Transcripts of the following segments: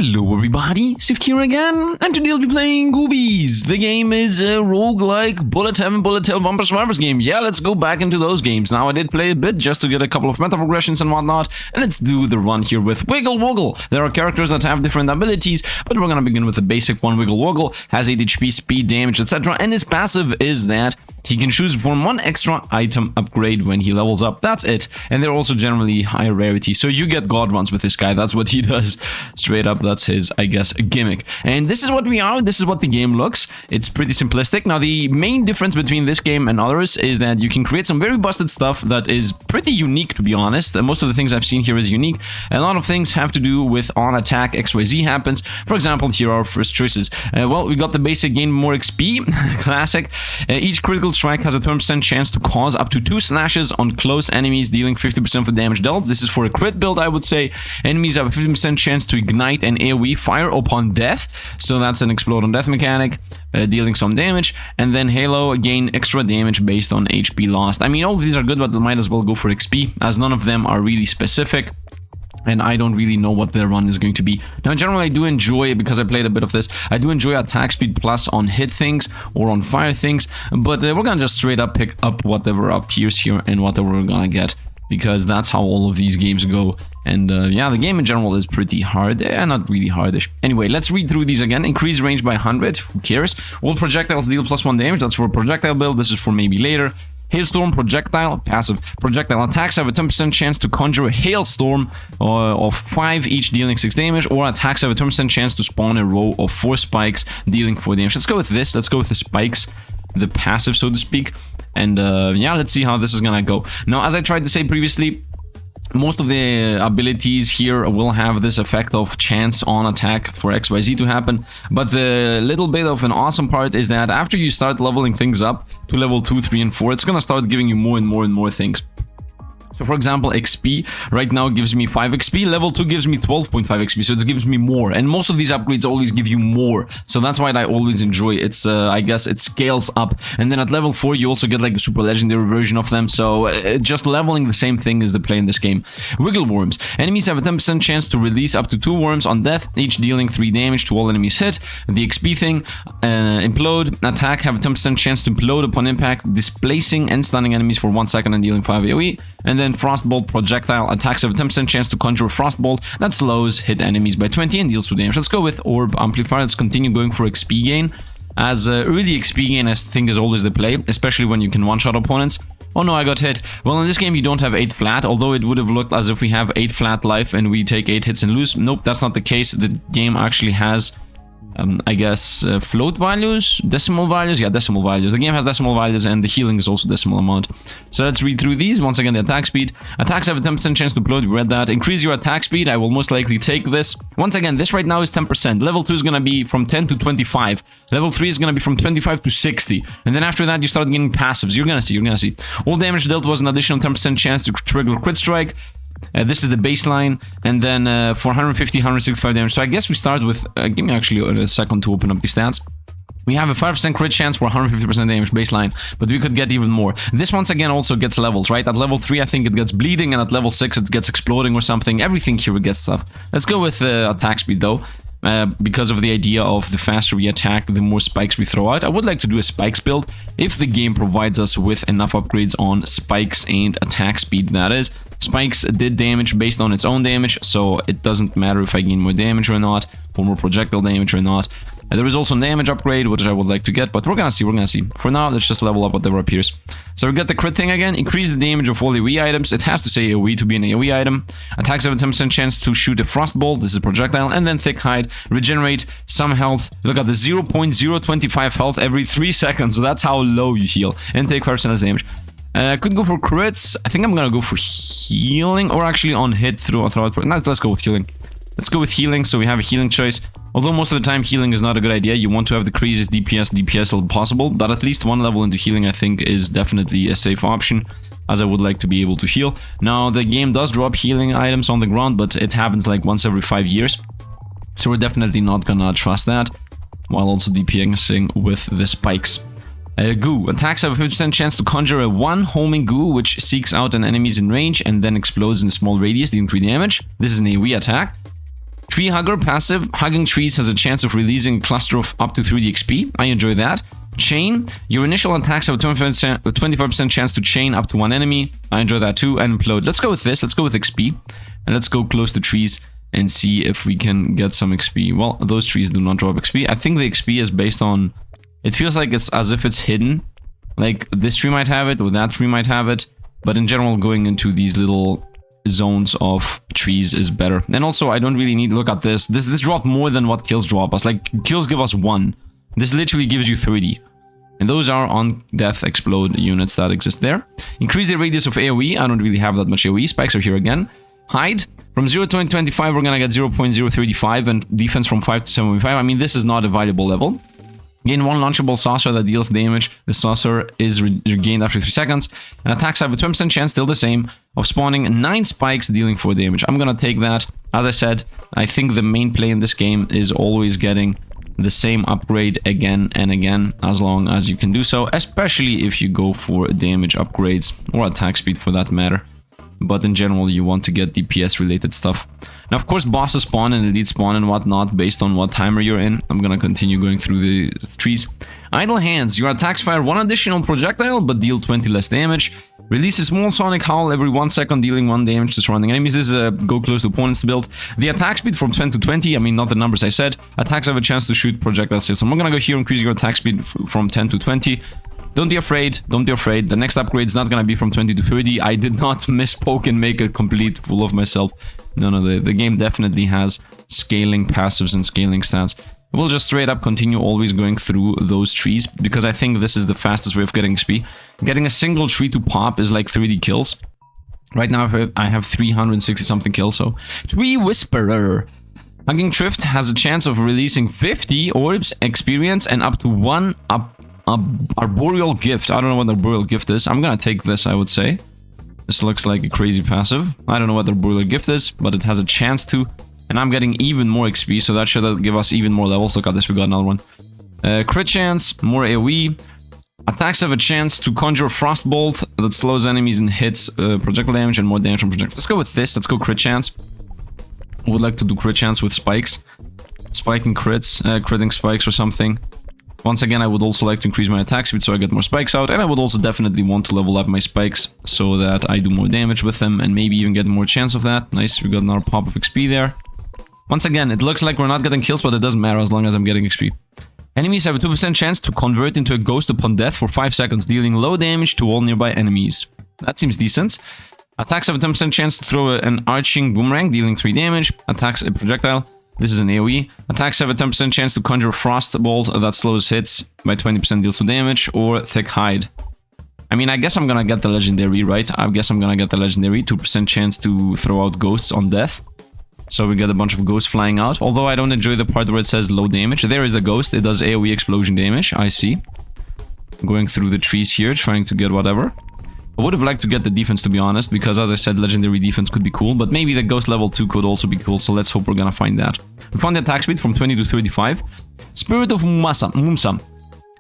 Hello everybody, Sifd here again, and today I'll be playing Goobies. The game is a roguelike bullet heaven, bullet hell vampire survivors game. Yeah, let's go back into those games. Now I did play a bit just to get a couple of meta progressions and whatnot, and let's do the run here with Wiggle Woggle. There are characters that have different abilities, but we're gonna begin with the basic one. Wiggle Woggle has 8 HP, speed, damage, etc. And his passive is that he can choose from one extra item upgrade when he levels up. That's it. And they're also generally high rarity, so you get god runs with this guy. That's what he does. Straight up, that's his, I guess, gimmick. And this is what we are. This is what the game looks. It's pretty simplistic. Now, the main difference between this game and others is that you can create some very busted stuff that is pretty unique, to be honest. Most of the things I've seen here is unique. A lot of things have to do with on attack XYZ happens. For example, here are our first choices. Well, we got the basic gain more XP, classic. Each critical strike has a 20% chance to cause up to 2 slashes on close enemies, dealing 50% of the damage dealt. This is for a crit build, I would say. Enemies have a 50% chance to ignite an AoE fire upon death, so that's an explode on death mechanic, dealing some damage. And then Halo, gain extra damage based on HP lost. I mean, all of these are good, but might as well go for XP, as none of them are really specific. And I don't really know what their run is going to be. Now, generally, I do enjoy, because I played a bit of this, I do enjoy attack speed plus on hit things or on fire things. But we're gonna just straight up pick up whatever appears here and whatever we're gonna get, because that's how all of these games go. And yeah, the game in general is pretty hard. Not really hardish. Anyway, let's read through these again. Increase range by 100. Who cares? All projectiles deal +1 damage. That's for a projectile build. This is for maybe later. Hailstorm projectile, passive. Projectile attacks have a 10% chance to conjure a hailstorm of 5, each dealing 6 damage, or attacks have a 10% chance to spawn a row of 4 spikes, dealing 4 damage. Let's go with this. Let's go with the spikes, the passive, so to speak. And yeah, let's see how this is gonna go. Now, as I tried to say previously, most of the abilities here will have this effect of chance on attack for XYZ to happen, but the little bit of an awesome part is that after you start leveling things up to level 2, 3, and 4, it's gonna start giving you more and more and more things. So, for example, XP right now gives me 5 XP, level 2 gives me 12.5 XP, so it gives me more. And most of these upgrades always give you more, so that's why I always enjoy it. It's, I guess, it scales up. And then at level 4, you also get like a super legendary version of them, so just leveling the same thing is the play in this game. Wiggle Worms. Enemies have a 10% chance to release up to 2 worms on death, each dealing 3 damage to all enemies hit. The XP thing, Implode. Attack have a 10% chance to implode upon impact, displacing and stunning enemies for 1 second and dealing 5 AoE. And then Frostbolt projectile, attacks have a 10% chance to conjure a Frostbolt that slows hit enemies by 20 and deals 2 damage. Let's go with Orb Amplifier. Let's continue going for XP gain, as early XP gain I think is always the play, especially when you can one-shot opponents. Oh no, I got hit. Well, in this game you don't have 8 flat, although it would have looked as if we have 8 flat life and we take 8 hits and lose. Nope, that's not the case. The game actually has I guess float values, decimal values. Yeah, decimal values. The game has decimal values, and the healing is also decimal amount. So let's read through these. Once again, the attack speed. Attacks have a 10% chance to implode. We read that. Increase your attack speed. I will most likely take this. Once again, this right now is 10%. Level 2 is gonna be from 10 to 25. Level 3 is gonna be from 25 to 60. And then after that, you start getting passives. You're gonna see. All damage dealt was an additional 10% chance to trigger crit strike. This is the baseline, and then for 150, 165 damage. So I guess we start with, give me actually a second to open up the stats. We have a 5% crit chance for 150% damage baseline, but we could get even more. This once again also gets levels, right? At level 3 I think it gets bleeding, and at level 6 it gets exploding or something. Everything here gets stuff. Let's go with attack speed though. Because of the idea of the faster we attack, the more spikes we throw out. I would like to do a spikes build if the game provides us with enough upgrades on spikes and attack speed, that is. Spikes did damage based on its own damage, so it doesn't matter if I gain more damage or not, or more projectile damage or not. There is also a damage upgrade, which I would like to get, but we're gonna see. For now, let's just level up whatever appears. So we got the crit thing again. Increase the damage of all AoE items. It has to say AoE to be an AoE item. Attacks have a 10% chance to shoot a frostbolt. This is a projectile. And then thick hide. Regenerate some health. Look at the 0.025 health every 3 seconds. That's how low you heal. And take 5% damage. Could go for crits. I think I'm gonna go for healing, or actually on hit throughout. No, let's go with healing. Let's go with healing, so we have a healing choice. Although most of the time healing is not a good idea. You want to have the craziest DPS level possible, but at least 1 level into healing I think is definitely a safe option, as I would like to be able to heal. Now, the game does drop healing items on the ground, but it happens like once every 5 years. So we're definitely not gonna trust that, while also DPSing with the spikes. Goo. Attacks have a 50% chance to conjure a 1 homing goo, which seeks out an enemies in range and then explodes in a small radius, dealing 3 damage. This is an AoE attack. Tree Hugger passive. Hugging trees has a chance of releasing a cluster of up to 3D XP. I enjoy that. Chain. Your initial attacks have a 25% chance to chain up to one enemy. I enjoy that too. And implode. Let's go with this. Let's go with XP. And let's go close to trees and see if we can get some XP. Well, those trees do not drop XP. I think the XP is based on... It feels like it's as if it's hidden. Like this tree might have it or that tree might have it. But in general, going into these little zones of trees is better. And also, I don't really need... Look at this. This dropped more than what kills drop us. Like, kills give us 1. This literally gives you 30. And those are on death explode units that exist there. Increase the radius of AoE. I don't really have that much AoE. Spikes are here again. Hide. From 0 to 25, we're gonna get 0.035 and defense from 5 to 75. I mean, this is not a valuable level. Gain 1 launchable saucer that deals damage. The saucer is regained after 3 seconds. And attacks have a 20% chance, still the same, of spawning 9 spikes dealing 4 damage. I'm gonna take that. As I said, I think the main play in this game is always getting the same upgrade again and again, as long as you can do so, especially if you go for damage upgrades, or attack speed for that matter. But in general, you want to get DPS related stuff. Now, of course, bosses spawn and elite spawn and whatnot based on what timer you're in. I'm gonna continue going through the trees. Idle hands. Your attacks fire 1 additional projectile, but deal 20 less damage. Release a small sonic howl every 1 second, dealing 1 damage to surrounding enemies. This is a go close to opponents build. The attack speed from 10 to 20, I mean, not the numbers I said. Attacks have a chance to shoot projectiles. So I'm gonna go here, increase your attack speed from 10 to 20. Don't be afraid, don't be afraid. The next upgrade is not gonna be from 20 to 30. I did not misspoke and make a complete fool of myself. No, the game definitely has scaling passives and scaling stats. We'll just straight up continue always going through those trees, because I think this is the fastest way of getting XP. Getting a single tree to pop is like 30 kills. Right now I have 360 something kills, so... Tree Whisperer. Hugging Thrift has a chance of releasing 50 orbs, experience, and up to 1 arboreal gift. I don't know what arboreal gift is. I'm gonna take this, I would say. This looks like a crazy passive. I don't know what the arboreal gift is, but it has a chance to. And I'm getting even more XP, so that should give us even more levels. Look at this, we got another one. Crit chance, more AoE. Attacks have a chance to conjure Frostbolt that slows enemies and hits projectile damage and more damage from projectiles. Let's go with this. Let's go crit chance. I would like to do crit chance with spikes. Spiking crits, critting spikes or something. Once again, I would also like to increase my attack speed so I get more spikes out. And I would also definitely want to level up my spikes so that I do more damage with them and maybe even get more chance of that. Nice, we got another pop of XP there. Once again, it looks like we're not getting kills, but it doesn't matter as long as I'm getting XP. Enemies have a 2% chance to convert into a ghost upon death for 5 seconds, dealing low damage to all nearby enemies. That seems decent. Attacks have a 10% chance to throw an arching boomerang, dealing 3 damage. Attacks a projectile. This is an AoE. Attacks have a 10% chance to conjure Frostbolt that slows hits by 20%, deals 2 damage, or Thick Hide. I mean, I guess I'm gonna get the legendary, right? I guess I'm gonna get the legendary. 2% chance to throw out ghosts on death. So we get a bunch of ghosts flying out. Although I don't enjoy the part where it says low damage. There is a ghost. It does AoE explosion damage. I see. Going through the trees here, trying to get whatever. I would have liked to get the defense, to be honest, because as I said, legendary defense could be cool, but maybe the ghost level 2 could also be cool, so let's hope we're gonna find that. We found the attack speed from 20 to 35. Spirit of Mumsa.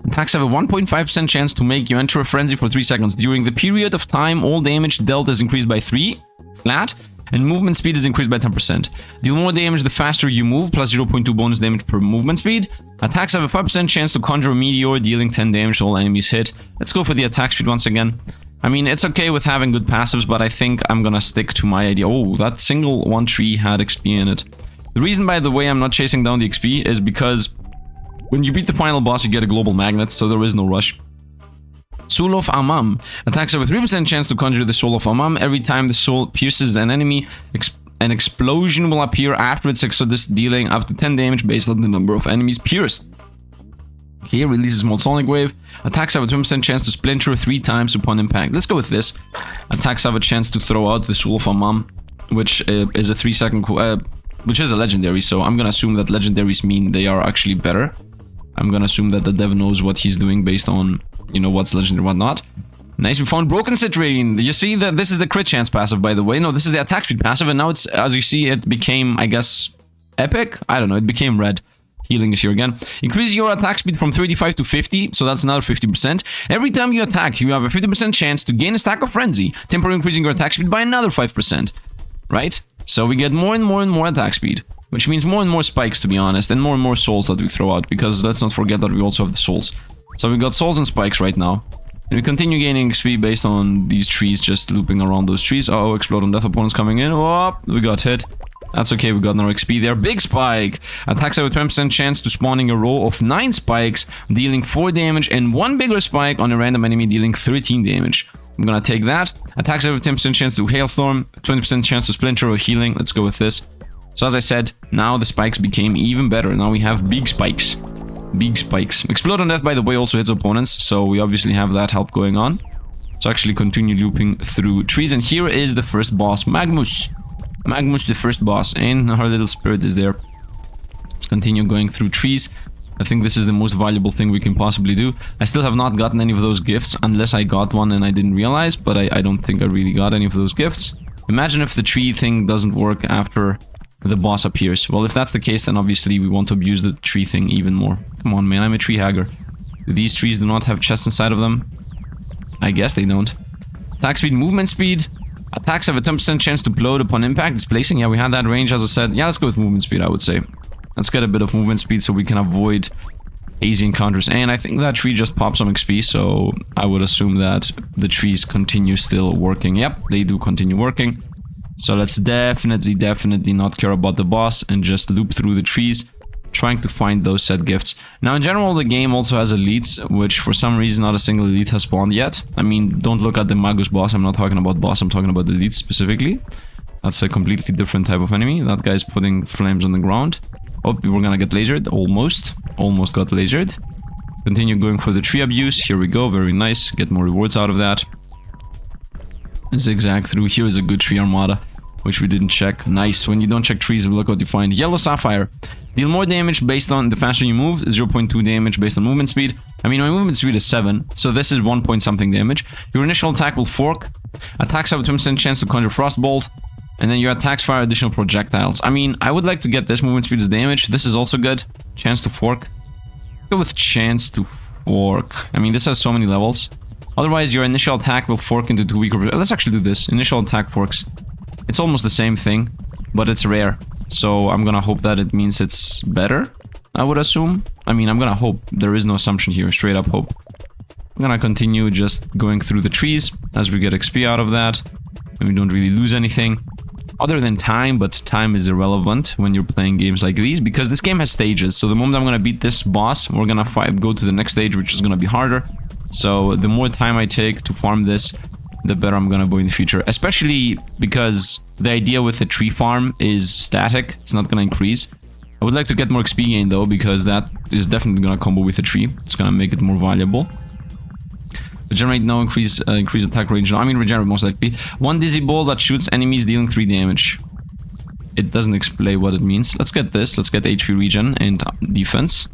Attacks have a 1.5% chance to make you enter a frenzy for 3 seconds. During the period of time, all damage dealt is increased by 3, flat, and movement speed is increased by 10%. Deal more damage the faster you move, plus 0.2 bonus damage per movement speed. Attacks have a 5% chance to conjure a meteor, dealing 10 damage to all enemies hit. Let's go for the attack speed once again. I mean, it's okay with having good passives, but I think I'm gonna stick to my idea. Oh, that single one tree had XP in it. The reason, by the way, I'm not chasing down the XP is because when you beat the final boss, you get a global magnet, so there is no rush. Soul of Amam. Attacks have a 3% chance to conjure the Soul of Amam. Every time the soul pierces an enemy, an explosion will appear after its exodus, dealing up to 10 damage based on the number of enemies pierced. Okay, release a small sonic wave. Attacks have a 20% chance to splinter 3 times upon impact. Let's go with this. Attacks have a chance to throw out the Soul of Amam, which is a 3-second... which is a legendary, so I'm gonna assume that legendaries mean they are actually better. I'm gonna assume that the dev knows what he's doing based on, you know, what's legendary and whatnot. Nice, we found Broken Citrine. You see that this is the crit chance passive, by the way. No, this is the attack speed passive, and now it's, as you see, it became, I guess, epic? I don't know, it became red. Healing is here again. Increase your attack speed from 35 to 50, so that's another 50%. Every time you attack, you have a 50% chance to gain a stack of Frenzy, temporarily increasing your attack speed by another 5%. Right? So we get more and more and more attack speed. which means more and more spikes, to be honest, and more souls that we throw out, because let's not forget that we also have the souls. So we got souls and spikes right now. And we continue gaining XP based on these trees, just looping around those trees. Oh, explode on death opponents coming in. Oh, we got hit. That's okay, we got no XP there. Big spike! Attacks have a 20% chance to spawning a row of 9 spikes, dealing 4 damage, and 1 bigger spike on a random enemy, dealing 13 damage. I'm gonna take that. Attacks have a 10% chance to hailstorm, 20% chance to splinter or healing. Let's go with this. So as I said, now the spikes became even better. Now we have big spikes. Big spikes. Explode on death, by the way, also hits opponents, so we obviously have that help going on. Let's actually continue looping through trees, and here is the first boss, Magmus. Magmus, the first boss, and our little spirit is there. Let's continue going through trees. I think this is the most valuable thing we can possibly do. I still have not gotten any of those gifts, unless I got one and I didn't realize, but I don't think I really got any of those gifts. Imagine if the tree thing doesn't work after the boss appears. Well, if that's the case, then obviously we want to abuse the tree thing even more. Come on, man, I'm a tree hagger. These trees do not have chests inside of them. I guess they don't. Attack speed, movement speed. Attacks have a 10% chance to blow upon impact. Displacing, yeah, we had that range, as I said. Yeah, let's go with movement speed, I would say. Let's get a bit of movement speed so we can avoid easy encounters. And I think that tree just popped some XP, so I would assume that the trees continue still working. Yep, they do continue working. So let's definitely not care about the boss and just loop through the trees, trying to find those set gifts. Now, in general, the game also has elites, which for some reason not a single elite has spawned yet. I mean, don't look at the Magus boss. I'm not talking about boss, I'm talking about elites specifically. That's a completely different type of enemy. That guy's putting flames on the ground. Oh, we're gonna get lasered. Almost got lasered. Continue going for the tree abuse. Here we go, very nice. Get more rewards out of that. Zigzag through. Here is a good tree armada, which we didn't check. Nice. When you don't check trees, look what you find. Yellow sapphire. Deal more damage based on the faster you move. 0.2 damage based on movement speed. I mean, my movement speed is 7, so this is 1 point something damage. Your initial attack will fork. Attacks have a 20% chance to conjure frostbolt. And then your attacks fire additional projectiles. I mean, I would like to get this movement speed as damage. This is also good. Chance to fork. Go with chance to fork. I mean, this has so many levels. Otherwise, your initial attack will fork into 2 weaker... Let's actually do this. Initial attack forks. It's almost the same thing, but it's rare. So I'm gonna hope that it means it's better, I would assume. I mean, I'm gonna hope. There is no assumption here. Straight up hope. I'm gonna continue just going through the trees as we get XP out of that. And we don't really lose anything. Other than time, but time is irrelevant when you're playing games like these, because this game has stages. So the moment I'm gonna beat this boss, we're gonna go to the next stage, which is gonna be harder. So the more time I take to farm this, the better I'm gonna go in the future. Especially because the idea with the tree farm is static. It's not gonna increase. I would like to get more XP gain though, because that is definitely gonna combo with the tree. It's gonna make it more valuable. Regenerate now, increase attack range. No, I mean regenerate most likely. One dizzy ball that shoots enemies dealing 3 damage. It doesn't explain what it means. Let's get this. Let's get HP regen and defense.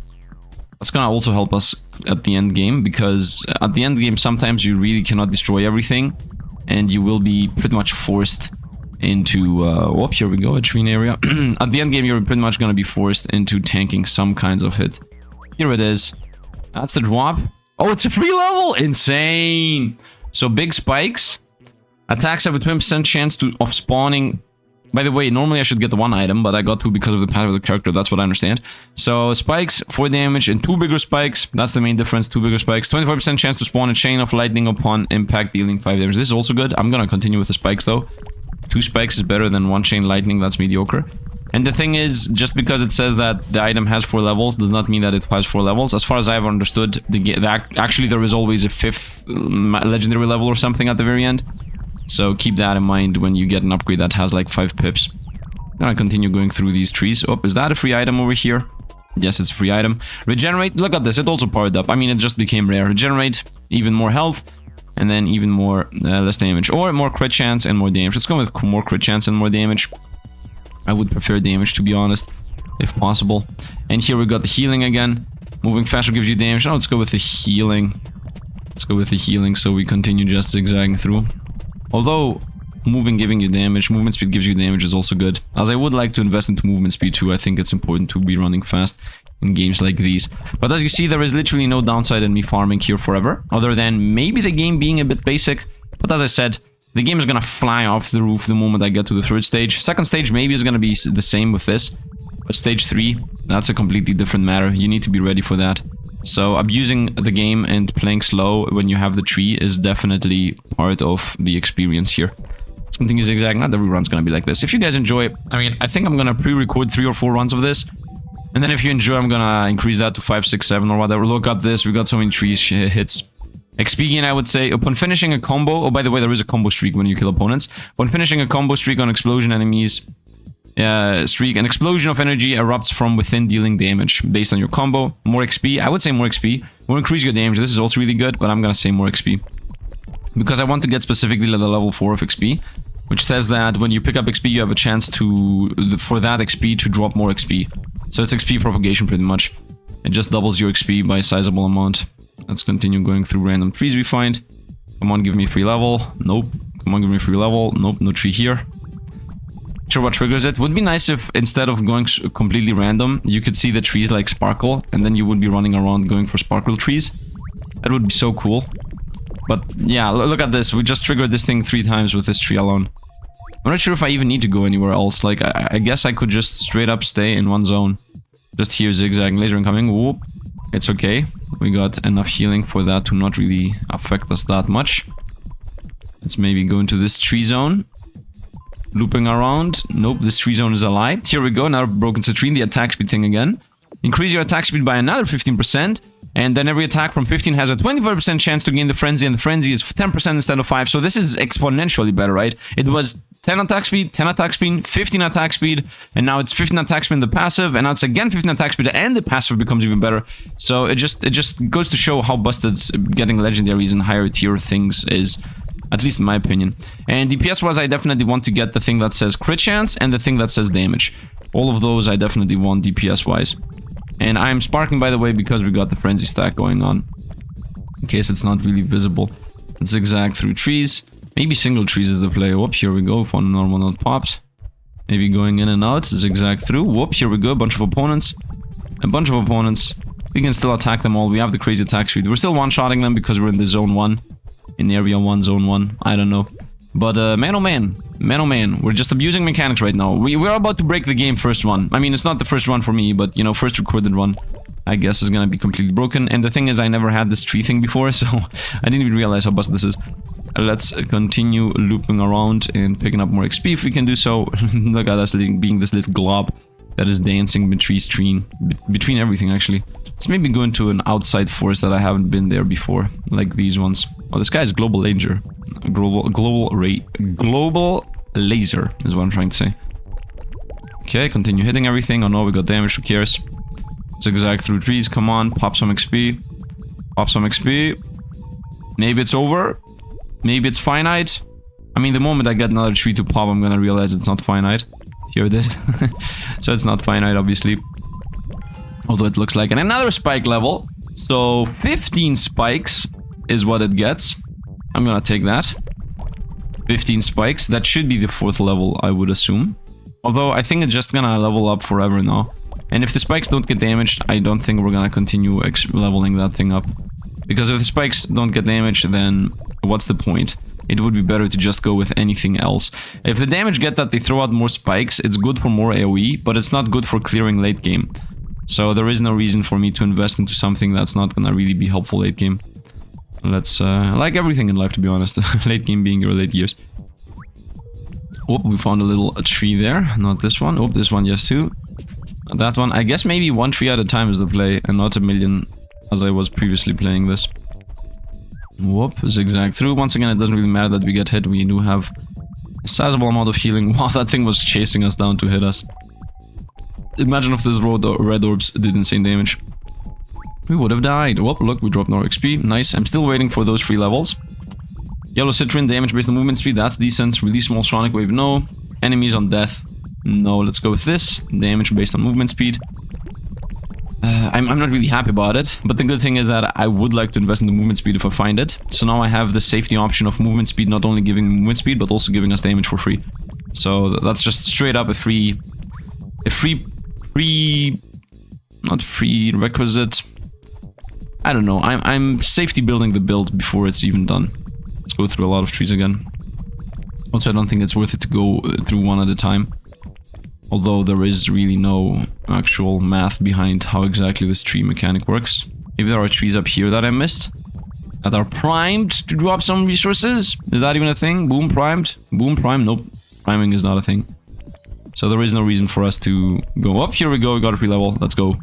That's gonna also help us at the end game, because at the end game sometimes you really cannot destroy everything, and you will be pretty much forced into oh, here we go, a tree area. At the end game you're pretty much gonna be forced into tanking some kinds of hit. Here it is. That's the drop. Oh, it's a free level! Insane! So big spikes. Attacks have a 20% chance of spawning. By the way, normally I should get 1 item, but I got 2 because of the path of the character. That's what I understand. So spikes, 4 damage, and 2 bigger spikes. That's the main difference, 2 bigger spikes. 25% chance to spawn a chain of lightning upon impact, dealing 5 damage. This is also good. I'm gonna continue with the spikes though. 2 spikes is better than 1 chain lightning. That's mediocre. And the thing is, just because it says that the item has 4 levels does not mean that it has 4 levels. As far as I've understood, actually there is always a 5th legendary level or something at the very end. So keep that in mind when you get an upgrade that has like 5 pips. I'm gonna continue going through these trees. Oh, is that a free item over here? Yes, it's a free item. Regenerate, look at this, it also powered up. I mean, it just became rare. Regenerate, even more health, and then even more, less damage. Or more crit chance and more damage. Let's go with more crit chance and more damage. I would prefer damage, to be honest, if possible. And here we got the healing again. Moving faster gives you damage. Now let's go with the healing. Let's go with the healing, so we continue just zigzagging through. Although moving giving you damage, movement speed gives you damage is also good. As I would like to invest into movement speed too. I think it's important to be running fast in games like these. But as you see, there is literally no downside in me farming here forever, other than maybe the game being a bit basic. But as I said, the game is gonna fly off the roof the moment I get to the 3rd stage. 2nd stage maybe is gonna be the same with this. But stage 3, that's a completely different matter. You need to be ready for that. So abusing the game and playing slow when you have the tree is definitely part of the experience here. Let's continue zigzag. Not every run's gonna be like this. If you guys enjoy, I mean, I think I'm gonna pre-record 3 or 4 runs of this. And then if you enjoy, I'm gonna increase that to 5, 6, 7 or whatever. Look at this, we got so many trees hits. XP gain, I would say, upon finishing a combo... Oh, by the way, there is a combo streak when you kill opponents. Upon finishing a combo streak on explosion enemies... streak, an explosion of energy erupts from within, dealing damage based on your combo. More XP, I would say more XP. Will increase your damage. This is also really good, but I'm gonna say more XP. Because I want to get specifically the level 4 of XP, which says that when you pick up XP, you have a chance to... for that XP to drop more XP. So it's XP propagation pretty much. It just doubles your XP by a sizable amount. Let's continue going through random trees we find. Come on, give me free level. Nope. Come on, give me free level. Nope, no tree here. Sure what triggers it. Would be nice if instead of going completely random, you could see the trees like sparkle, and then you would be running around going for sparkle trees. That would be so cool. But yeah, look at this. We just triggered this thing 3 times with this tree alone. I'm not sure if I even need to go anywhere else. Like, I guess I could just straight up stay in one zone. Just here, zigzag, laser incoming. Whoop. It's okay. We got enough healing for that to not really affect us that much. Let's maybe go into this tree zone. Looping around. Nope, this tree zone is a lie. Here we go, now broken citrine, the attack speed thing again. Increase your attack speed by another 15%. And then every attack from 15 has a 25% chance to gain the frenzy, and the frenzy is 10% instead of 5. So this is exponentially better, right? It was 10 attack speed, 10 attack speed, 15 attack speed, and now it's 15 attack speed in the passive, and now it's again 15 attack speed, and the passive becomes even better. So it just goes to show how busted getting legendaries and higher tier things is, at least in my opinion. And DPS-wise, I definitely want to get the thing that says crit chance and the thing that says damage. All of those I definitely want DPS-wise. And I'm sparking, by the way, because we got the frenzy stack going on. In case it's not really visible. Let's zigzag through trees. Maybe single trees is the play. Whoop, here we go. If one normal node pops. Maybe going in and out. Zigzag through. Whoop, here we go. A bunch of opponents. A bunch of opponents. We can still attack them all. We have the crazy attack speed. We're still one-shotting them because we're in the zone 1. In area 1, zone 1. I don't know. But man oh man. Man oh man. We're just abusing mechanics right now. We're about to break the game first run. I mean, it's not the first run for me, but, you know, first recorded run, I guess, is gonna be completely broken. And the thing is, I never had this tree thing before, so I didn't even realize how busted this is. Let's continue looping around and picking up more XP if we can do so. Look at us being this little glob that is dancing between everything, actually. Let's maybe go into an outside forest that I haven't been there before, like these ones. Oh, this guy is global laser. Global laser is what I'm trying to say. Okay, continue hitting everything. Oh no, we got damage, who cares? Zigzag through trees, come on, pop some XP. Pop some XP. Maybe it's over. Maybe it's finite. I mean, the moment I get another tree to pop, I'm gonna realize it's not finite. Here it is. So it's not finite, obviously. Although it looks like it. And another spike level. So 15 spikes is what it gets. I'm gonna take that. 15 spikes. That should be the 4th level, I would assume. Although I think it's just gonna level up forever now. And if the spikes don't get damaged, I don't think we're gonna continue leveling that thing up. Because if the spikes don't get damaged, then what's the point? It would be better to just go with anything else. If the damage get that they throw out more spikes, it's good for more AoE, but it's not good for clearing late game. So there is no reason for me to invest into something that's not gonna really be helpful late game. Let's, like everything in life, to be honest. Late game being your late years. Oh, we found a little tree there. Not this one. Oh, this one, yes, too. Not that one. I guess maybe 1 tree at a time is the play, and not a million, as I was previously playing this. Whoop, zigzag through. Once again, it doesn't really matter that we get hit. We do have a sizable amount of healing. Wow, that thing was chasing us down to hit us. Imagine if this red orbs did insane damage. We would have died. Whoop, look, we dropped more XP. Nice. I'm still waiting for those 3 levels. Yellow Citrine, damage based on movement speed. That's decent. Release small sonic wave. No. Enemies on death. No, let's go with this. Damage based on movement speed. I'm not really happy about it, but the good thing is that I would like to invest in the movement speed if I find it. So now I have the safety option of movement speed, not only giving movement speed, but also giving us damage for free. So that's just straight up not free requisite. I don't know. I'm safety building the build before it's even done. Let's go through a lot of trees again. Also, I don't think it's worth it to go through one at a time. Although there is really no actual math behind how exactly this tree mechanic works. Maybe there are trees up here that I missed, that are primed to drop some resources. Is that even a thing? Boom primed? Boom prime? Nope. Priming is not a thing. So there is no reason for us to go up. Here we go, we got a free level. Let's go.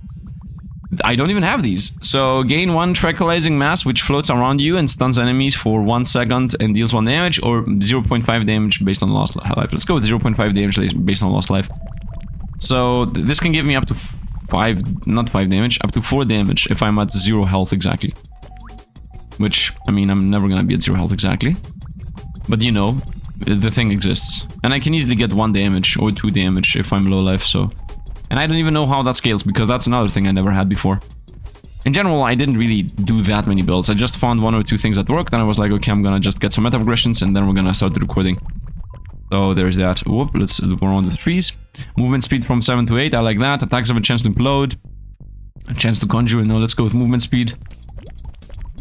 I don't even have these. So gain 1 tranquilizing mass which floats around you and stuns enemies for 1 second and deals 1 damage, or 0.5 damage based on lost life. Let's go with 0.5 damage based on lost life. So this can give me up to 5, not 5 damage, up to 4 damage if I'm at 0 health exactly. Which, I mean, I'm never gonna be at 0 health exactly. But you know, the thing exists. And I can easily get 1 damage or 2 damage if I'm low life, so... And I don't even know how that scales, because that's another thing I never had before. In general, I didn't really do that many builds. I just found 1 or 2 things that worked, and I was like, okay, I'm gonna just get some meta progressions, and then we're gonna start the recording. So there's that. Whoop, let's loop around the trees. Movement speed from 7 to 8, I like that. Attacks have a chance to implode. A chance to conjure, no, let's go with movement speed.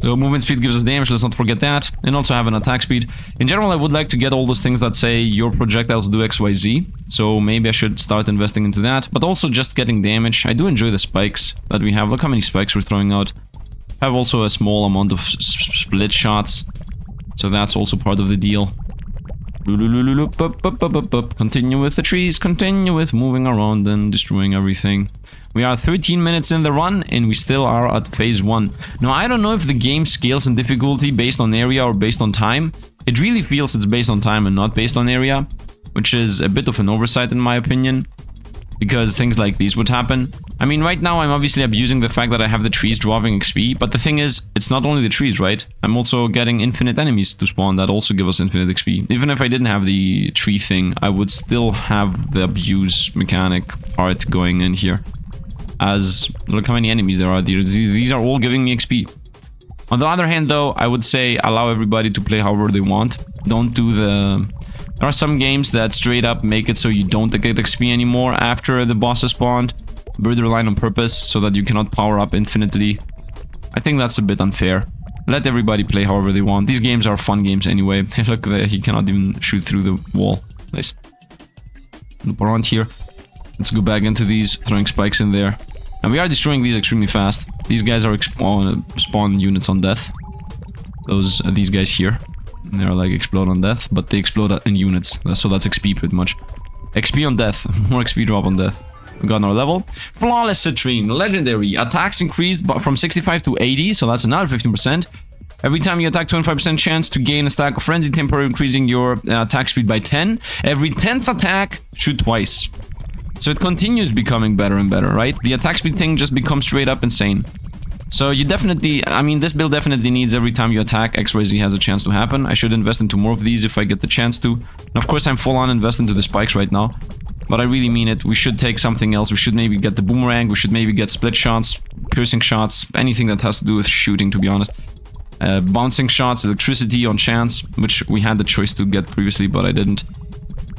So movement speed gives us damage, let's not forget that. And also have an attack speed. In general, I would like to get all those things that say your projectiles do XYZ. So maybe I should start investing into that. But also just getting damage. I do enjoy the spikes that we have. Look how many spikes we're throwing out. I have also a small amount of split shots. So that's also part of the deal. Continue with the trees, continue with moving around and destroying everything. We are 13 minutes in the run and we still are at phase 1. Now I don't know if the game scales in difficulty based on area or based on time. It really feels it's based on time and not based on area, which is a bit of an oversight in my opinion, because things like these would happen. I mean, right now I'm obviously abusing the fact that I have the trees dropping XP, but the thing is, it's not only the trees, right? I'm also getting infinite enemies to spawn that also give us infinite XP. Even if I didn't have the tree thing, I would still have the abuse mechanic part going in here. As, look how many enemies there are. These are all giving me XP. On the other hand though, I would say allow everybody to play however they want. Don't do the... There are some games that straight up make it so you don't get XP anymore after the boss is spawned. Borderline on purpose so that you cannot power up infinitely. I think that's a bit unfair. Let everybody play however they want. These games are fun games anyway. Look, he cannot even shoot through the wall. Nice. Loop around here. Let's go back into these, throwing spikes in there. And we are destroying these extremely fast. These guys are spawn units on death. These guys here. They're like explode on death, but they explode in units. So that's XP pretty much. XP on death. More XP drop on death. We got our level. Flawless Zathien. Legendary. Attacks increased from 65 to 80, so that's another 15%. Every time you attack, 25% chance to gain a stack of frenzy, temporarily increasing your attack speed by 10. Every 10th attack, shoot twice. So it continues becoming better and better, right? The attack speed thing just becomes straight up insane. So you definitely, I mean, this build definitely needs every time you attack, XYZ has a chance to happen. I should invest into more of these if I get the chance to. And of course, I'm full on invest into the spikes right now. But I really mean it. We should take something else. We should maybe get the boomerang. We should maybe get split shots, piercing shots, anything that has to do with shooting, to be honest. Bouncing shots, electricity on chance, which we had the choice to get previously, but I didn't.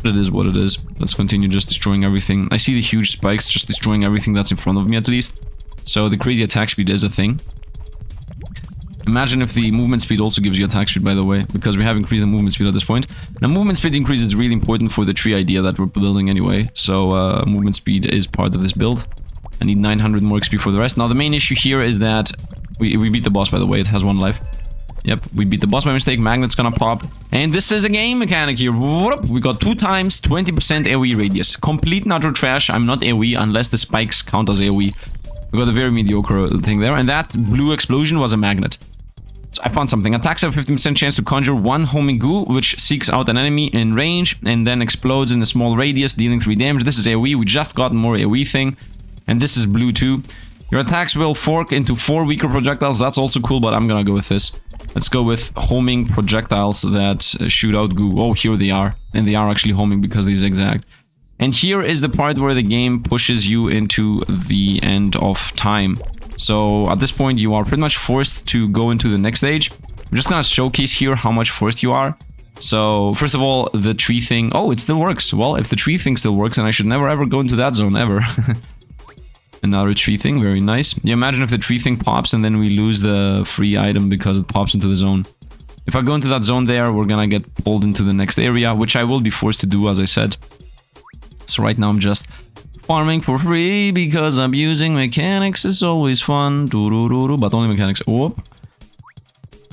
But it is what it is. Let's continue just destroying everything. I see the huge spikes just destroying everything that's in front of me at least. So the crazy attack speed is a thing. Imagine if the movement speed also gives you attack speed, by the way, because we have increased the movement speed at this point. Now movement speed increase is really important for the tree idea that we're building anyway. So movement speed is part of this build. I need 900 more XP for the rest. Now the main issue here is that we beat the boss, by the way. It has 1 life. Yep, we beat the boss by mistake. Magnet's gonna pop. And this is a game mechanic here. We got 2 times 20% AoE radius. Complete and utter trash. I'm not AoE unless the spikes count as AoE. We got a very mediocre thing there. And that blue explosion was a magnet. So I found something. Attacks have a 15% chance to conjure 1 homing goo, which seeks out an enemy in range and then explodes in a small radius, dealing 3 damage. This is AoE. We just got more AoE thing. And this is blue too. Your attacks will fork into 4 weaker projectiles. That's also cool, but I'm gonna go with this. Let's go with homing projectiles that shoot out goo. Oh, here they are. And they are actually homing because they zigzagged. And here is the part where the game pushes you into the end of time. So at this point, you are pretty much forced to go into the next stage. I'm just gonna showcase here how much forced you are. So first of all, the tree thing. Oh, it still works. Well, if the tree thing still works, then I should never ever go into that zone ever. Another tree thing, very nice. You imagine if the tree thing pops and then we lose the free item because it pops into the zone. If I go into that zone there, we're gonna get pulled into the next area, which I will be forced to do, as I said. So right now I'm just farming for free because abusing mechanics is always fun. But only mechanics. Oh.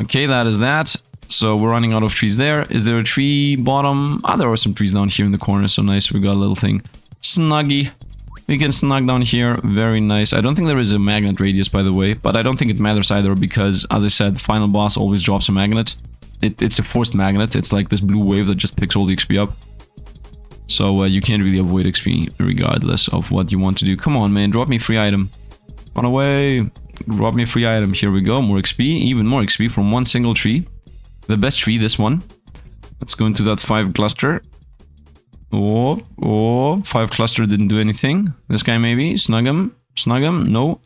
Okay, that is that. So we're running out of trees there. Is there a tree bottom? Ah, there are some trees down here in the corner. So nice. We got a little thing. Snuggy. We can snug down here. Very nice. I don't think there is a magnet radius, by the way. But I don't think it matters either because, as I said, final boss always drops a magnet. It's a forced magnet. It's like this blue wave that just picks all the XP up. So you can't really avoid XP regardless of what you want to do. Come on, man. Drop me free item. Run away. Drop me a free item. Here we go. More XP. Even more XP from one single tree. The best tree, this one. Let's go into that 5 cluster. Oh, 5 cluster didn't do anything. This guy maybe. Snug him. Snug him. No.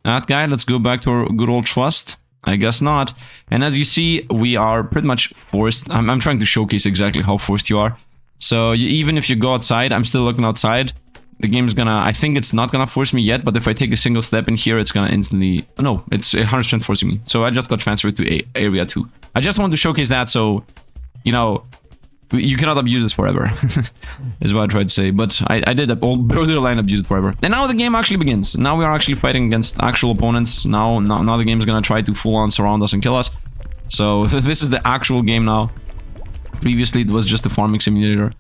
That guy. Let's go back to our good old trust. I guess not. And as you see, we are pretty much forced. I'm trying to showcase exactly how forced you are. So even if you go outside, I'm still looking outside. The game's gonna... I think it's not gonna force me yet, but if I take a single step in here, it's gonna instantly... No, it's 100% forcing me. So I just got transferred to area 2. I just wanted to showcase that so, you know, you cannot abuse this forever. Is what I tried to say. But I did borderline abuse it forever. And now the game actually begins. Now we are actually fighting against actual opponents. Now the game is gonna try to full-on surround us and kill us. So this is the actual game now. Previously it was just a farming simulator.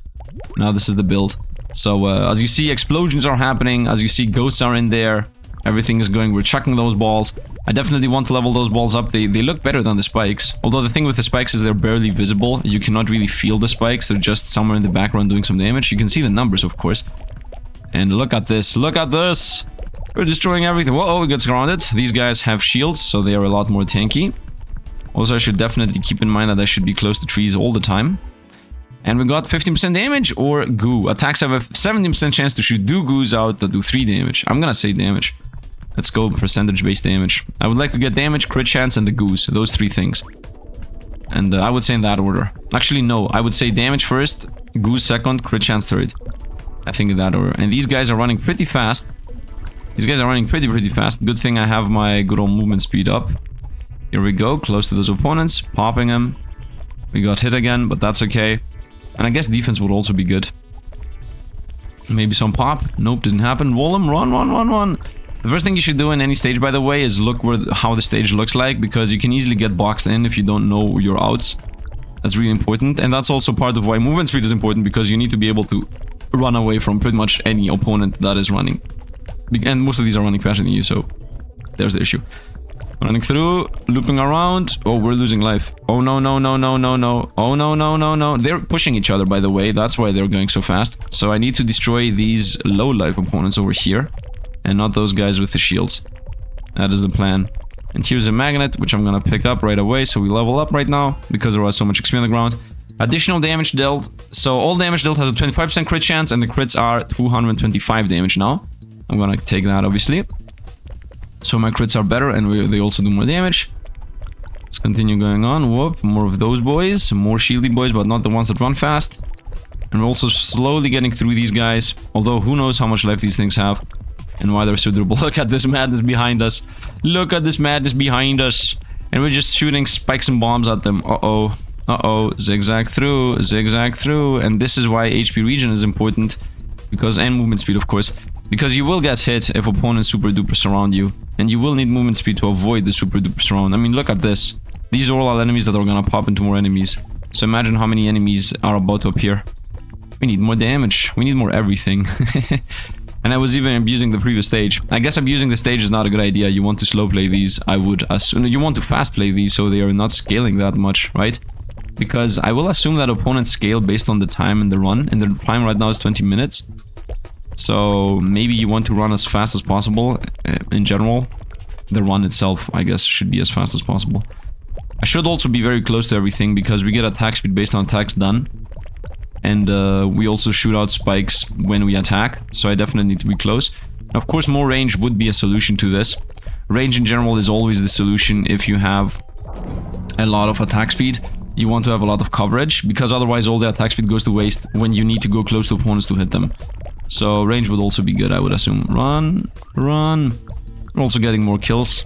Now this is the build. So as you see, explosions are happening. As you see, ghosts are in there. Everything is going. We're chucking those balls. I definitely want to level those balls up. They look better than the spikes. Although the thing with the spikes is they're barely visible. You cannot really feel the spikes. They're just somewhere in the background doing some damage. You can see the numbers, of course. And look at this. Look at this. We're destroying everything. Whoa, we got surrounded. These guys have shields, so they are a lot more tanky. Also, I should definitely keep in mind that I should be close to trees all the time. And we got 15% damage or goo. Attacks have a 70% chance to shoot goos out that do 3 damage. I'm gonna say damage. Let's go percentage-based damage. I would like to get damage, crit chance, and the goos. Those 3 things. And I would say in that order. Actually, no. I would say damage first, goos second, crit chance third. I think in that order. And these guys are running pretty fast. These guys are running pretty fast. Good thing I have my good old movement speed up. Here we go, close to those opponents, popping them. We got hit again, but that's okay. And I guess defense would also be good. Maybe some pop. Nope, didn't happen. Wall him, run. The first thing you should do in any stage, by the way, is look how the stage looks like, because you can easily get boxed in if you don't know your outs. That's really important, and that's also part of why movement speed is important, because you need to be able to run away from pretty much any opponent that is running. And most of these are running faster than you, so there's the issue. Running through, looping around. Oh, we're losing life. Oh, no. Oh, no. They're pushing each other, by the way. That's why they're going so fast. So I need to destroy these low life opponents over here. And not those guys with the shields. That is the plan. And here's a magnet, which I'm gonna pick up right away. So we level up right now, because there was so much XP on the ground. Additional damage dealt. So all damage dealt has a 25% crit chance, and the crits are 225 damage now. I'm gonna take that, obviously. So my crits are better, and they also do more damage. Let's continue going on. Whoop, more of those boys. More shieldy boys, but not the ones that run fast. And we're also slowly getting through these guys. Although, who knows how much life these things have. And why they're so durable. Look at this madness behind us. Look at this madness behind us. And we're just shooting spikes and bombs at them. Uh-oh. Zigzag through. And this is why HP regen is important. And movement speed, of course. Because you will get hit if opponents super duper surround you. And you will need movement speed to avoid the super duper surround. I mean, look at this. These are all enemies that are gonna pop into more enemies. So imagine how many enemies are about to appear. We need more damage. We need more everything. And I was even abusing the previous stage. I guess abusing the stage is not a good idea. You want to slow play these, I would assume. You want to fast play these so they are not scaling that much, right? Because I will assume that opponents scale based on the time in the run. And the time right now is 20 minutes. So maybe you want to run as fast as possible. In general, the run itself, I guess, should be as fast as possible. I should also be very close to everything because we get attack speed based on attacks done. And we also shoot out spikes when we attack. So I definitely need to be close. Of course, more range would be a solution to this. Range in general is always the solution if you have a lot of attack speed. You want to have a lot of coverage because otherwise all the attack speed goes to waste when you need to go close to opponents to hit them. So range would also be good, I would assume. Run. We're also getting more kills.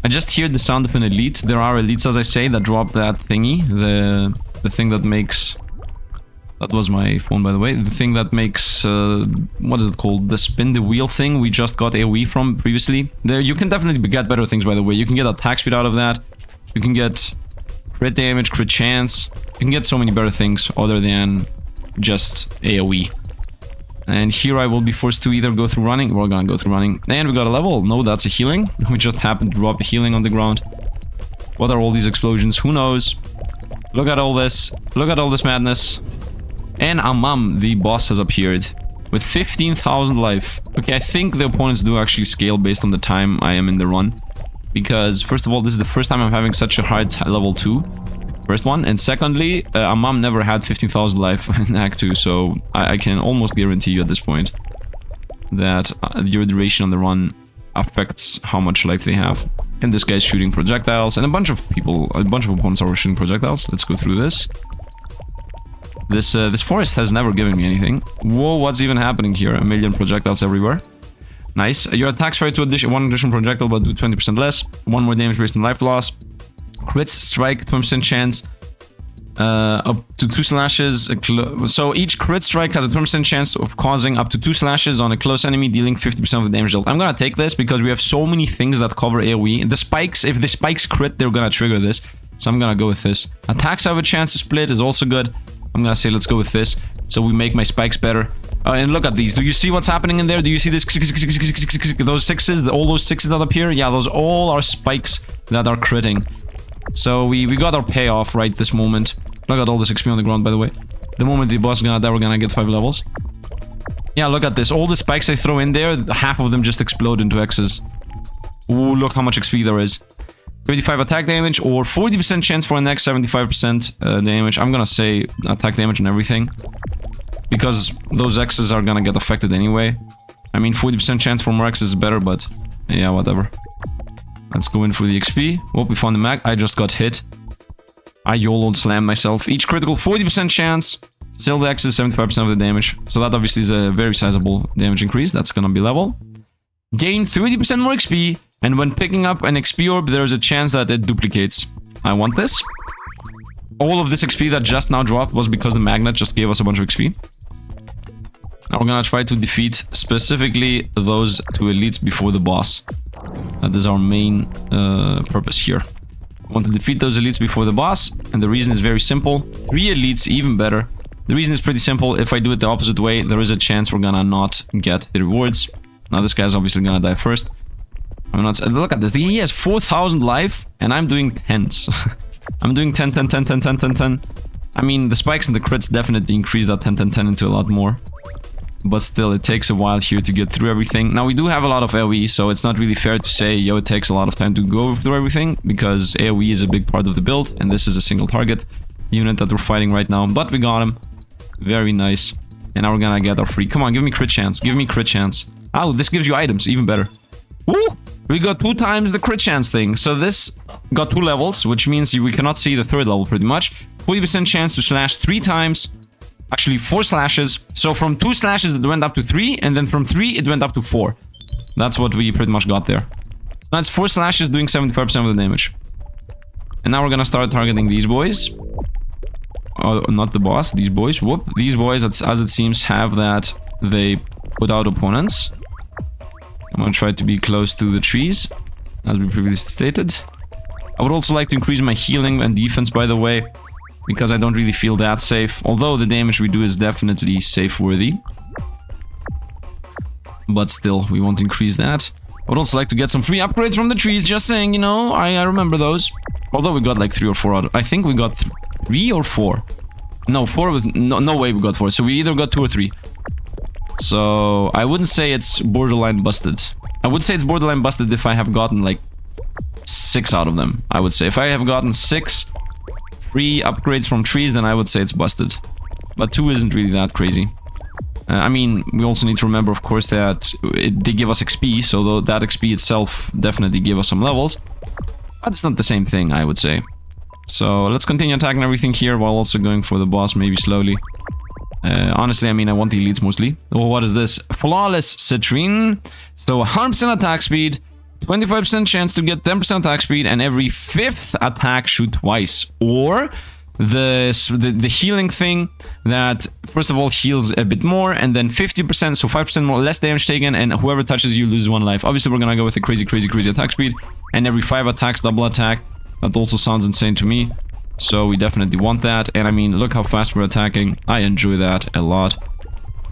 I just hear the sound of an elite. There are elites, as I say, that drop that thingy. The thing that makes That was my phone, by the way. The thing that makes, what is it called? The spin the wheel thing we just got AoE from previously. There, you can definitely get better things, by the way. You can get attack speed out of that. You can get crit damage, crit chance. You can get so many better things other than just AoE. And here I will be forced to either go through running. We're gonna go through running. And we got a level. No, that's a healing. We just happened to drop a healing on the ground. What are all these explosions? Who knows? Look at all this. Look at all this madness. And the boss has appeared with 15,000 life. Okay, I think the opponents do actually scale based on the time I am in the run. Because, first of all, this is the first time I'm having such a hard level 2. First one. And secondly, never had 15,000 life in Act 2. So I can almost guarantee you at this point that your duration on the run affects how much life they have. And this guy's shooting projectiles. And a bunch of opponents are shooting projectiles. Let's go through this. This forest has never given me anything. Whoa, what's even happening here? A million projectiles everywhere. Nice. Your attacks fire to one additional projectile but do 20% less. 1 more damage based on life loss. Crits strike, 20% chance. Up to 2 slashes. So each crit strike has a 20% chance of causing up to 2 slashes on a close enemy, dealing 50% of the damage dealt. I'm gonna take this because we have so many things that cover AoE. The spikes, if the spikes crit, they're gonna trigger this. So I'm gonna go with this. Attacks have a chance to split is also good. I'm gonna say let's go with this, so we make my spikes better. And look at these. Do you see what's happening in there? Do you see this? Those sixes, all those sixes that appear? Yeah, those all are spikes that are critting. So we got our payoff right this moment. Look at all this XP on the ground, by the way. The moment the boss is gonna die, we're gonna get 5 levels. Yeah, look at this. All the spikes I throw in there, half of them just explode into X's. Ooh, look how much XP there is. 35 attack damage or 40% chance for the next 75% damage. I'm gonna say attack damage and everything. Because those X's are gonna get affected anyway. I mean, 40% chance for more X's is better, but yeah, whatever. Let's go in for the XP. Oh, we found the mag. I just got hit. I YOLO'd slammed myself. Each critical 40% chance. Still the X's 75% of the damage. So that obviously is a very sizable damage increase. That's gonna be level. Gain 30% more XP. And when picking up an XP orb, there's a chance that it duplicates. I want this. All of this XP that just now dropped was because the magnet just gave us a bunch of XP. Now we're gonna try to defeat specifically those 2 elites before the boss. That is our main purpose here. I want to defeat those elites before the boss, and the reason is very simple. 3 elites, even better. The reason is pretty simple. If I do it the opposite way, there is a chance we're gonna not get the rewards. Now this guy's obviously gonna die first. I'm not... Look at this. He has 4,000 life, and I'm doing 10s. I'm doing 10, 10, 10, 10, 10, 10, 10. I mean, the spikes and the crits definitely increase that 10, 10, 10 into a lot more. But still, it takes a while here to get through everything. Now, we do have a lot of AoE, so it's not really fair to say, yo, it takes a lot of time to go through everything, because AoE is a big part of the build, and this is a single target unit that we're fighting right now. But we got him. Very nice. And now we're gonna get our free... Come on, give me crit chance. Give me crit chance. Oh, this gives you items. Even better. Woo! We got 2 times the crit chance thing. So this got 2 levels, which means we cannot see the 3rd level pretty much. 40% chance to slash 3 times. Actually, 4 slashes. So from 2 slashes it went up to 3, and then from 3 it went up to 4. That's what we pretty much got there. So that's 4 slashes doing 75% of the damage. And now we're gonna start targeting these boys. Oh, not the boss, these boys. Whoop. These boys, as it seems, have that they put out opponents. I'm gonna try to be close to the trees, as we previously stated. I would also like to increase my healing and defense, by the way, because I don't really feel that safe. Although the damage we do is definitely safe-worthy. But still, we want to increase that. I would also like to get some free upgrades from the trees, just saying, you know, I remember those. Although we got like 3 or 4 out of... I think we got 3 or 4. No, 4 with... No way we got 4. So we either got 2 or 3. So, I wouldn't say it's borderline busted. I would say it's borderline busted if I have gotten like 6 out of them, I would say. If I have gotten 6 free upgrades from trees, then I would say it's busted. But 2 isn't really that crazy. I mean, we also need to remember, of course, that they give us XP, so that XP itself definitely gave us some levels. But it's not the same thing, I would say. So, let's continue attacking everything here while also going for the boss, maybe slowly. Honestly, I mean, I want the elites mostly. Oh, what is this? Flawless Citrine. So, 100% attack speed, 25% chance to get 10% attack speed, and every 5th attack shoot twice. Or the healing thing that first of all heals a bit more, and then 50%, so 5% more, less damage taken, and whoever touches you loses 1 life. Obviously, we're gonna go with a crazy attack speed, and every 5 attacks, double attack. That also sounds insane to me. So we definitely want that. And I mean, look how fast we're attacking. I enjoy that a lot.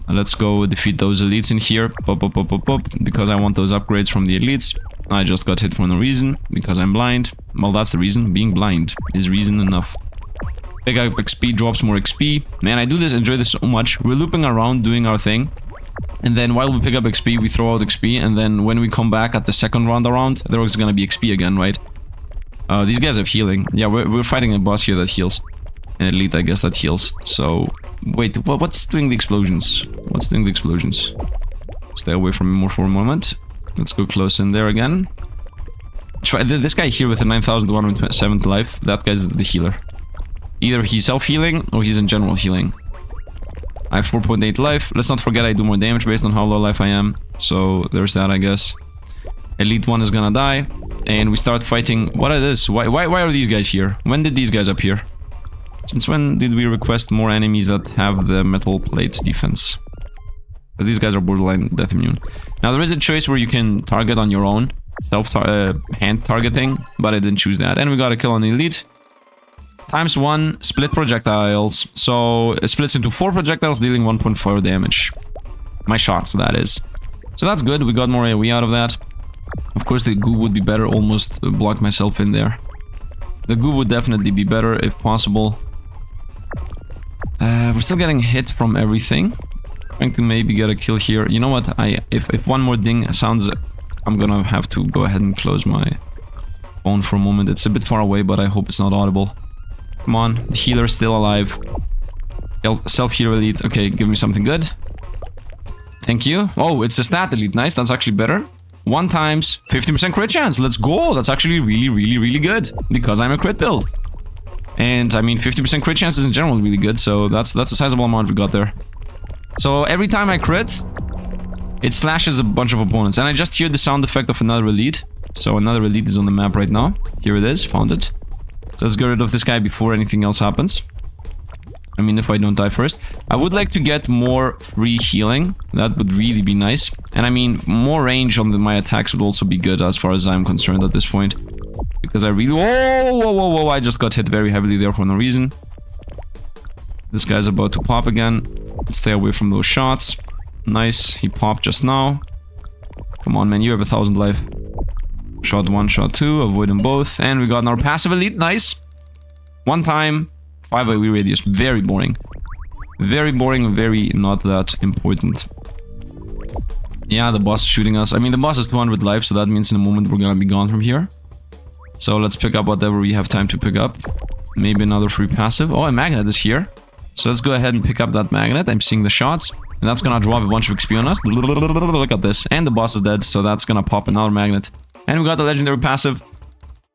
Let's go defeat those elites in here. Pop, pop, pop, pop, pop. Because I want those upgrades from the elites. I just got hit for no reason. Because I'm blind. Well, that's the reason. Being blind is reason enough. Pick up XP, drops more XP. Man, I enjoy this so much. We're looping around doing our thing. And then while we pick up XP, we throw out XP. And then when we come back at the second round around, there's gonna be XP again, right? These guys have healing. Yeah, we're fighting a boss here that heals. An elite, I guess, that heals. So, wait, what's doing the explosions? What's doing the explosions? Stay away from him more for a moment. Let's go close in there again. Try this guy here with a 9,107th life. That guy's the healer. Either he's self-healing or he's in general healing. I have 4.8 life. Let's not forget I do more damage based on how low life I am. So, there's that, I guess. Elite 1 is gonna die. And we start fighting. What is this? Why are these guys here? When did these guys appear? Since when did we request more enemies that have the metal plates defense? But these guys are borderline death immune. Now there is a choice where you can target on your own. Hand targeting. But I didn't choose that. And we got a kill on the elite. ×1 split projectiles. So it splits into 4 projectiles dealing 1.4 damage. My shots, that is. So that's good. We got more AoE out of that. Of course, the goo would be better. Almost blocked myself in there. The goo would definitely be better if possible. We're still getting hit from everything. Trying to maybe get a kill here. You know what? If one more ding sounds, I'm gonna have to go ahead and close my phone for a moment. It's a bit far away, but I hope it's not audible. Come on, the healer's still alive. Self-healer elite. Okay, give me something good. Thank you. Oh, it's a stat elite. Nice, that's actually better. 1 times 50% crit chance. Let's go. That's actually really good. Because I'm a crit build. And I mean 50% crit chance is in general really good. So that's a sizable amount we got there. So every time I crit, it slashes a bunch of opponents. And I just hear the sound effect of another elite. So another elite is on the map right now. Here it is. Found it. So let's get rid of this guy before anything else happens. I mean, if I don't die first. I would like to get more free healing. That would really be nice. And I mean, more range on my attacks would also be good as far as I'm concerned at this point. Because I really... Whoa! I just got hit very heavily there for no reason. This guy's about to pop again. Let's stay away from those shots. Nice. He popped just now. Come on, man. You have 1,000 life. Shot 1, shot 2. Avoid them both. And we got our passive elite. Nice. 1 time. 5 AoE radius. Very boring. Very boring, very not that important. Yeah, the boss is shooting us. I mean, the boss is 200 life, so that means in a moment we're gonna be gone from here. So let's pick up whatever we have time to pick up. Maybe another free passive. Oh, a magnet is here. So let's go ahead and pick up that magnet. I'm seeing the shots. And that's gonna drop a bunch of XP on us. Look at this. And the boss is dead, so that's gonna pop another magnet. And we got the legendary passive.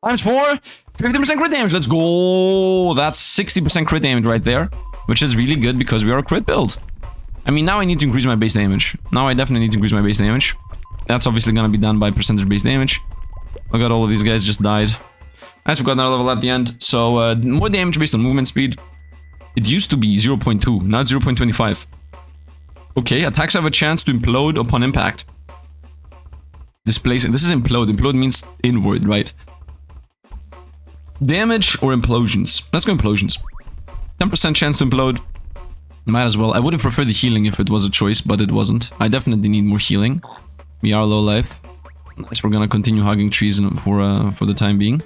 ×4! 50% crit damage, let's go! That's 60% crit damage right there. Which is really good because we are a crit build. I mean, now I need to increase my base damage. Now I definitely need to increase my base damage. That's obviously gonna be done by percentage base damage. Look at all of these guys just died. Nice, we got another level at the end. So, more damage based on movement speed. It used to be 0.2, now it's 0.25. Okay, attacks have a chance to implode upon impact. Displacing. This is implode. Implode means inward, right? Damage or implosions? Let's go implosions. 10% chance to implode. Might as well. I would have preferred the healing if it was a choice, but it wasn't. I definitely need more healing. We are low life. Nice, we're gonna continue hugging trees for the time being.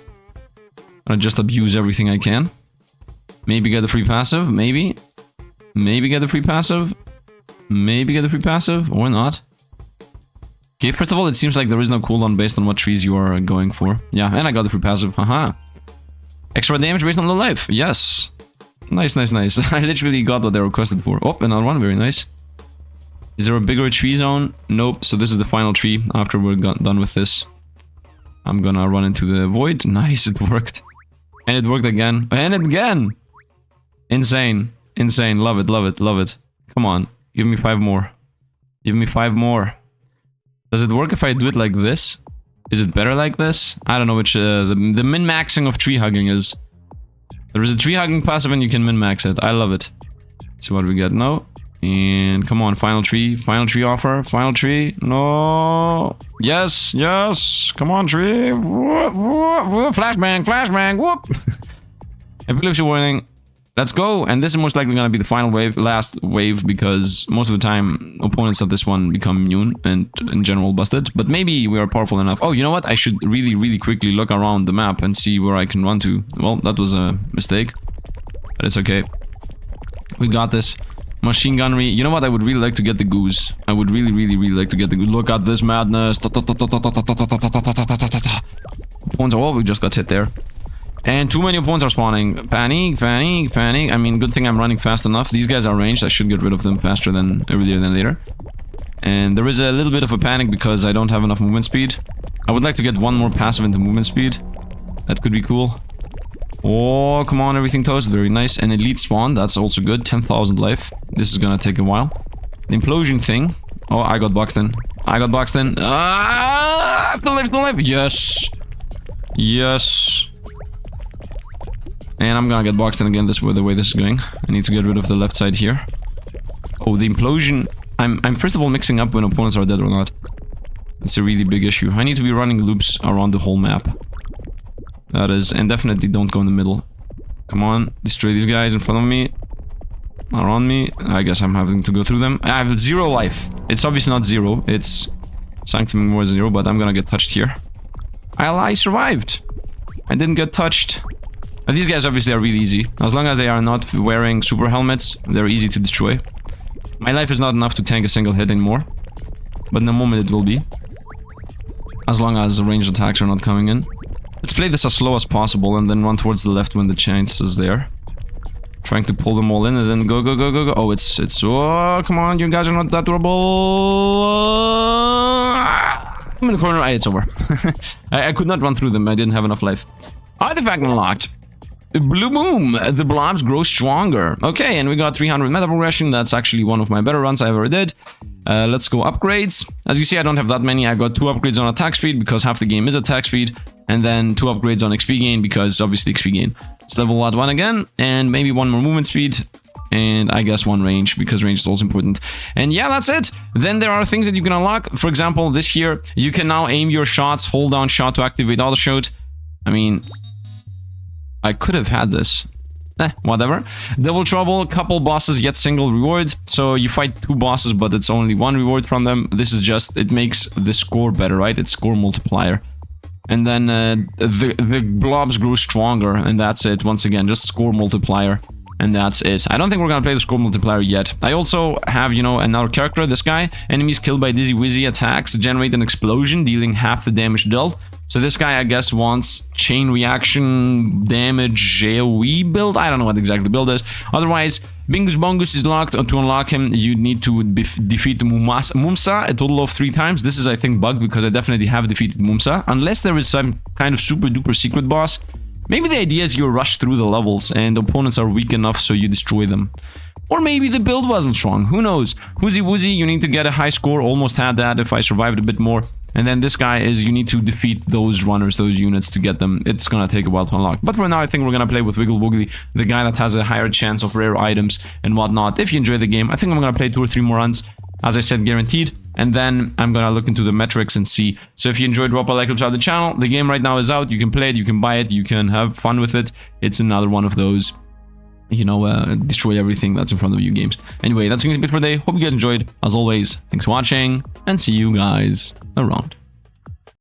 I'll just abuse everything I can. Maybe get a free passive. Maybe. Maybe get a free passive. Maybe get a free passive. Or not. Okay, first of all, it seems like there is no cooldown based on what trees you are going for. Yeah, and I got the free passive. Haha. Extra damage based on low life. Yes. Nice, nice, nice. I literally got what they requested for. Oh, another one. Very nice. Is there a bigger tree zone? Nope. So this is the final tree. After we're done with this, I'm gonna run into the void. Nice, it worked. And it worked again. And again! Insane. Insane. Love it, love it, love it. Come on. Give me 5 more. Give me 5 more. Does it work if I do it like this? Is it better like this? I don't know which... the min-maxing of tree hugging is. There is a tree hugging passive and you can min-max it. I love it. Let's see what we get now. And come on, final tree offer, final tree. No. Yes, yes. Come on, tree. Whoop, whoop, whoop. Flashbang, whoop. Epilepsy warning. Let's go. And this is most likely gonna be the final wave, last wave, because most of the time opponents of this one become immune and in general busted. But maybe we are powerful enough. Oh, you know what? I should really quickly look around the map and see where I can run to. Well, that was a mistake, but it's okay. We got this. Machine gunnery. You know what? I would really like to get the goose. I would really like to get the goose. Look at this madness. Opponents. Oh, we just got hit there. And too many opponents are spawning. Panic. I mean, good thing I'm running fast enough. These guys are ranged. I should get rid of them faster than earlier than later. And there is a little bit of a panic because I don't have enough movement speed. I would like to get one more passive into movement speed. That could be cool. Oh, come on, everything toast. Very nice. An elite spawn. That's also good. 10,000 life. This is gonna take a while. The implosion thing. Oh, I got boxed in. Ah! Still live. Yes. Yes. And I'm gonna get boxed in again this way, the way this is going. I need to get rid of the left side here. Oh, the implosion. I'm first of all mixing up when opponents are dead or not. It's a really big issue. I need to be running loops around the whole map. That is, and definitely don't go in the middle. Come on, destroy these guys in front of me. Around me. I guess I'm having to go through them. I have 0 life. It's obviously not 0. It's something more than 0, but I'm gonna get touched here. I survived. I didn't get touched. These guys obviously are really easy. As long as they are not wearing super helmets, they're easy to destroy. My life is not enough to tank a single hit anymore. But in a moment it will be. As long as ranged attacks are not coming in. Let's play this as slow as possible and then run towards the left when the chance is there. Trying to pull them all in and then go. Oh, it's oh, come on, you guys are not that durable. I'm in the corner. It's over. I could not run through them. I didn't have enough life. Artifact unlocked. Blue boom. The blobs grow stronger. Okay, and we got 300 meta progression. That's actually one of my better runs I ever did. Let's go upgrades. As you see, I don't have that many. I got 2 upgrades on attack speed because half the game is attack speed. And then 2 upgrades on XP gain because obviously XP gain. It's level 1 again. And maybe 1 more movement speed. And I guess 1 range because range is also important. And yeah, that's it. Then there are things that you can unlock. For example, this here, you can now aim your shots, hold down shot to activate auto shot. I mean, I could have had this. Whatever. Double trouble, couple bosses get single reward. So you fight 2 bosses, but it's only 1 reward from them. This is just, it makes the score better, right? It's score multiplier. And then the blobs grow stronger, and that's it. Once again, just score multiplier, and that's it. I don't think we're gonna play the score multiplier yet. I also have, you know, another character, this guy. Enemies killed by Dizzy Wizzy attacks generate an explosion, dealing half the damage dealt. So this guy, I guess, wants chain reaction damage Xieroeh build. I don't know what exactly the build is. Otherwise, Bingus Bongus is locked. To unlock him, you need to defeat Mumsa a total of 3 times. This is, I think, bugged because I definitely have defeated Mumsa. Unless there is some kind of super duper secret boss. Maybe the idea is you rush through the levels and opponents are weak enough so you destroy them. Or maybe the build wasn't strong. Who knows? Woozy Woozy, you need to get a high score. Almost had that if I survived a bit more. And then this guy is, you need to defeat those runners, those units to get them. It's gonna take a while to unlock. But for now, I think we're gonna play with Wiggle Woogly, the guy that has a higher chance of rare items and whatnot. If you enjoy the game, I think I'm gonna play 2 or 3 more runs. As I said, guaranteed. And then I'm gonna look into the metrics and see. So if you enjoyed, drop a like, subscribe to the channel. The game right now is out. You can play it, you can buy it, you can have fun with it. It's another one of those, you know, destroy everything that's in front of you games. Anyway, that's gonna be it for today. Hope you guys enjoyed. As always, thanks for watching, and see you guys around.